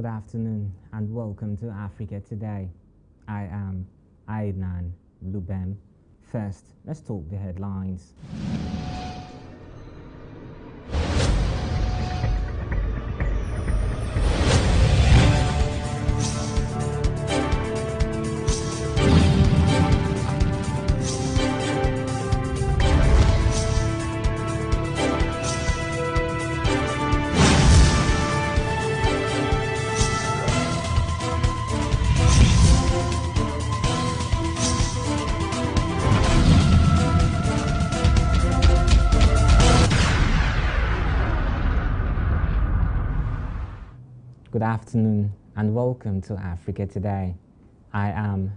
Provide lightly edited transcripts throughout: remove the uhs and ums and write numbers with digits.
Good afternoon and welcome to Africa Today. I am Aidnan Lubem. First, let's talk the headlines. Good afternoon and welcome to Africa Today. I am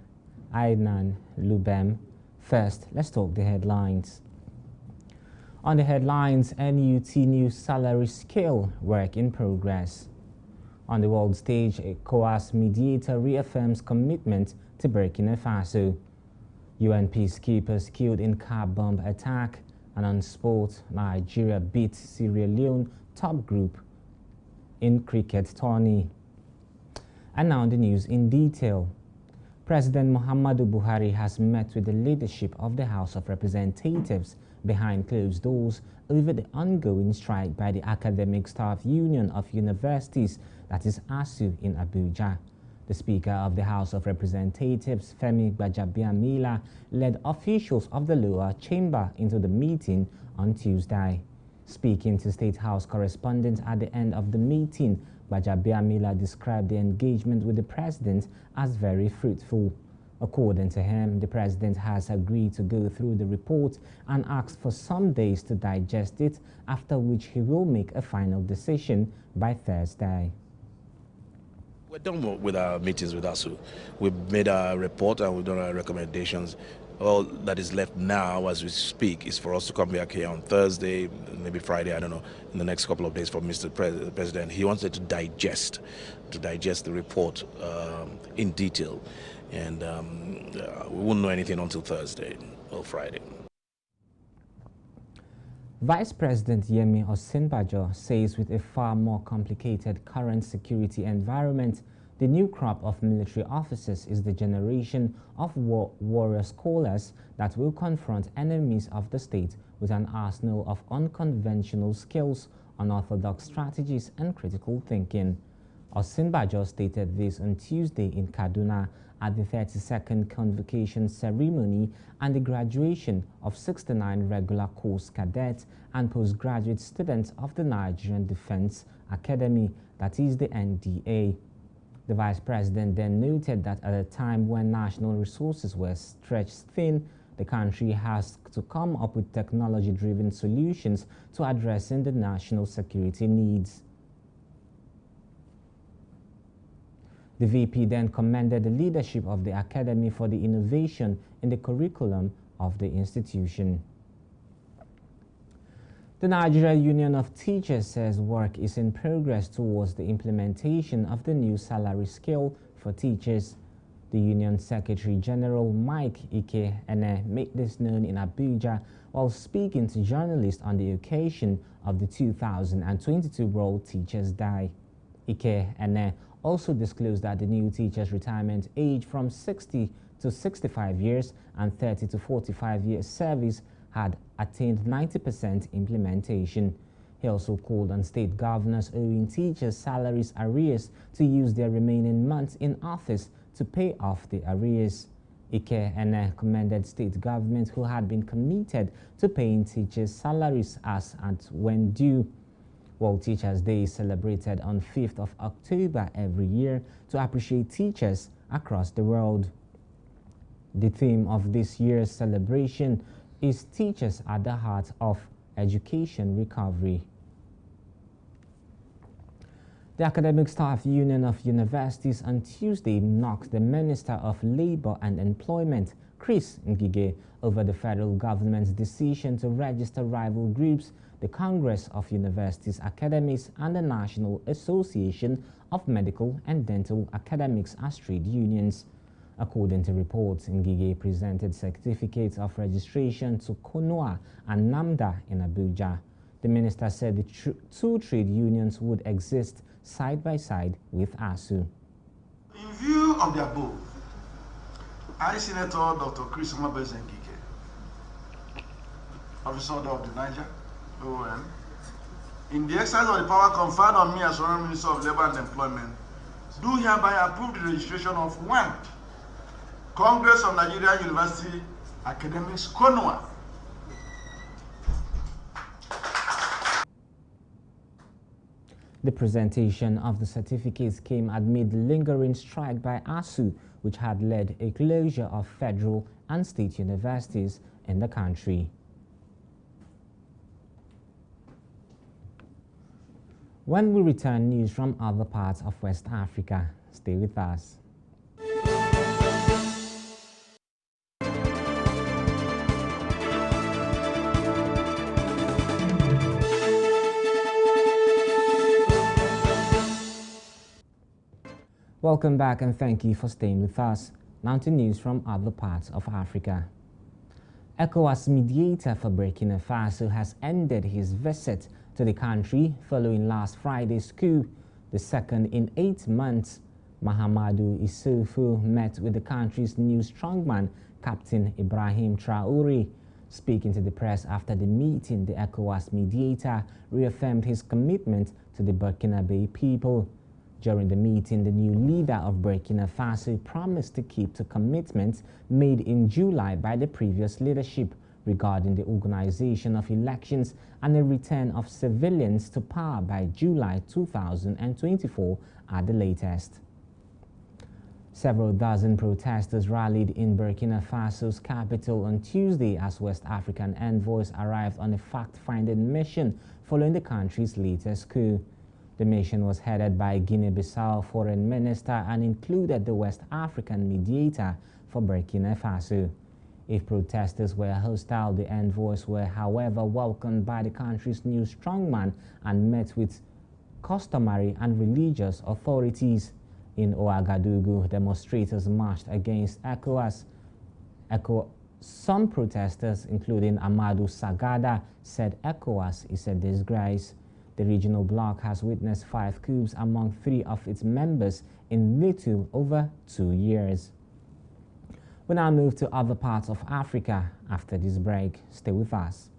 Aidnan Lubem. First, let's talk the headlines. On the headlines, NUT new salary scale work in progress. On the world stage, a ECOWAS mediator reaffirms commitment to Burkina Faso. UN peacekeepers killed in car bomb attack. And on sport, Nigeria beat Sierra Leone top group in cricket tourney. And now the news in detail. President Muhammadu Buhari has met with the leadership of the House of Representatives behind closed doors over the ongoing strike by the Academic Staff Union of Universities, that is ASU, in Abuja. The Speaker of the House of Representatives, Femi Gbajabiamila, led officials of the lower chamber into the meeting on Tuesday. Speaking to State House correspondents at the end of the meeting, Gbajabiamila described the engagement with the President as very fruitful. According to him, the President has agreed to go through the report and asked for some days to digest it, after which he will make a final decision by Thursday. We're done with our meetings with ASU. We've made our report and we've done our recommendations. All that is left now as we speak is for us to come back here on Thursday, maybe Friday, I don't know, in the next couple of days for Mr. President. He wanted to digest the report in detail, and we won't know anything until Thursday or Friday. Vice President Yemi Osinbajo says with a far more complicated current security environment, the new crop of military officers is the generation of warrior scholars that will confront enemies of the state with an arsenal of unconventional skills, unorthodox strategies, and critical thinking. Osinbajo stated this on Tuesday in Kaduna at the 32nd convocation ceremony and the graduation of 69 regular course cadets and postgraduate students of the Nigerian Defense Academy, that is the NDA. The Vice President then noted that at a time when national resources were stretched thin, the country has to come up with technology-driven solutions to addressing the national security needs. The VP then commended the leadership of the Academy for the innovation in the curriculum of the institution. The Nigeria Union of Teachers says work is in progress towards the implementation of the new salary scale for teachers. The Union Secretary General Mike Ike-Ene made this known in Abuja while speaking to journalists on the occasion of the 2022 World Teachers' Day. Ike-Ene also disclosed that the new teachers' retirement age from 60 to 65 years and 30 to 45 years service had attained 90% implementation. He also called on state governors owing teachers' salaries arrears to use their remaining months in office to pay off the arrears. Ike-Ene commended state governments who had been committed to paying teachers' salaries as and when due. World Teachers' Day is celebrated on 5th of October every year to appreciate teachers across the world. The theme of this year's celebration is Teachers at the Heart of Education Recovery. The Academic Staff Union of Universities on Tuesday knocked the Minister of Labour and Employment, Chris Ngige, over the federal government's decision to register rival groups, the Congress of Universities Academies and the National Association of Medical and Dental Academics as trade unions. According to reports, Ngige presented certificates of registration to KONOA and NAMDA in Abuja. The minister said the two trade unions would exist side by side with ASU. In view of the above, I, Senator Dr. Chris Mabezengike, Officer of the Niger, OM, in the exercise of the power conferred on me as Honorable Minister of Labour and Employment, do hereby approve the registration of 1. Congress of Nigeria University Academics, CONUA. The presentation of the certificates came amid lingering strike by ASU, which had led a closure of federal and state universities in the country. When we return, news from other parts of West Africa. Stay with us. Welcome back and thank you for staying with us. Now to news from other parts of Africa. ECOWAS mediator for Burkina Faso has ended his visit to the country following last Friday's coup, the second in 8 months. Mahamadou Issoufou met with the country's new strongman, Captain Ibrahim Traoré. Speaking to the press after the meeting, the ECOWAS mediator reaffirmed his commitment to the Burkinabe people. During the meeting, the new leader of Burkina Faso promised to keep to commitments made in July by the previous leadership regarding the organization of elections and the return of civilians to power by July 2024 at the latest. Several dozen protesters rallied in Burkina Faso's capital on Tuesday as West African envoys arrived on a fact-finding mission following the country's latest coup. The mission was headed by Guinea-Bissau Foreign Minister and included the West African mediator for Burkina Faso. If protesters were hostile, the envoys were, however, welcomed by the country's new strongman and met with customary and religious authorities. In Ouagadougou, demonstrators marched against ECOWAS. Some protesters, including Amadou Sagada, said ECOWAS is a disgrace. The regional bloc has witnessed 5 coups among 3 of its members in little over 2 years. We now move to other parts of Africa after this break. Stay with us.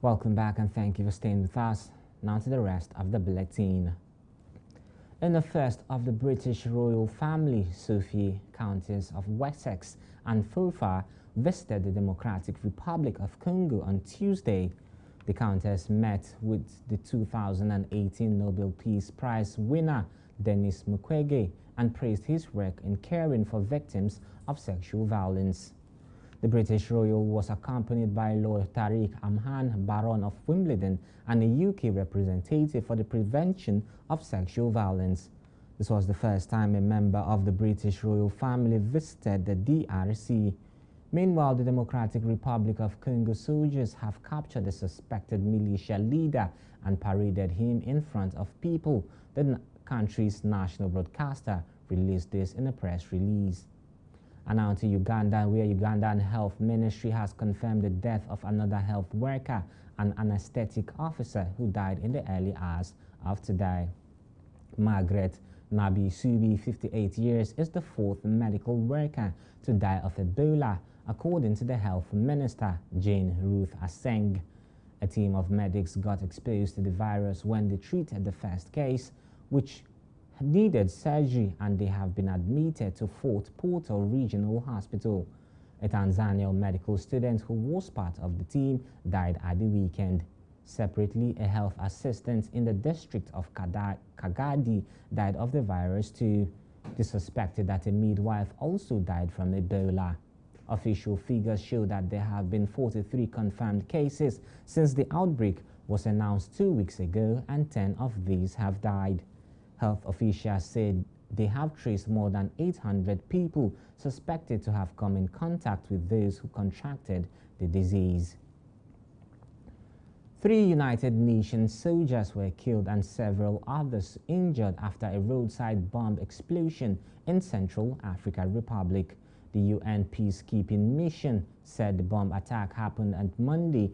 Welcome back and thank you for staying with us. Now to the rest of the bulletin. In the first of the British royal family, Sophie, Countess of Wessex and Fulfar, visited the Democratic Republic of Congo on Tuesday. The Countess met with the 2018 Nobel Peace Prize winner, Denis Mukwege, and praised his work in caring for victims of sexual violence. The British royal was accompanied by Lord Tariq Amhan, Baron of Wimbledon, and a UK representative for the prevention of sexual violence. This was the first time a member of the British royal family visited the DRC. Meanwhile, the Democratic Republic of Congo soldiers have captured a suspected militia leader and paraded him in front of people. The country's national broadcaster released this in a press release. And now to Uganda, where Ugandan Health Ministry has confirmed the death of another health worker, an anesthetic officer who died in the early hours of today. Margaret Nabisubi, 58 years, is the 4th medical worker to die of Ebola, according to the Health Minister, Jane Ruth Aseng. A team of medics got exposed to the virus when they treated the first case, which needed surgery, and they have been admitted to Fort Portal Regional Hospital. A Tanzanian medical student who was part of the team died at the weekend. Separately, a health assistant in the district of Kagadi died of the virus too. It is suspected that a midwife also died from Ebola. Official figures show that there have been 43 confirmed cases since the outbreak was announced 2 weeks ago, and 10 of these have died. Health officials said they have traced more than 800 people suspected to have come in contact with those who contracted the disease. 3 United Nations soldiers were killed and several others injured after a roadside bomb explosion in Central African Republic. The UN peacekeeping mission said the bomb attack happened on Monday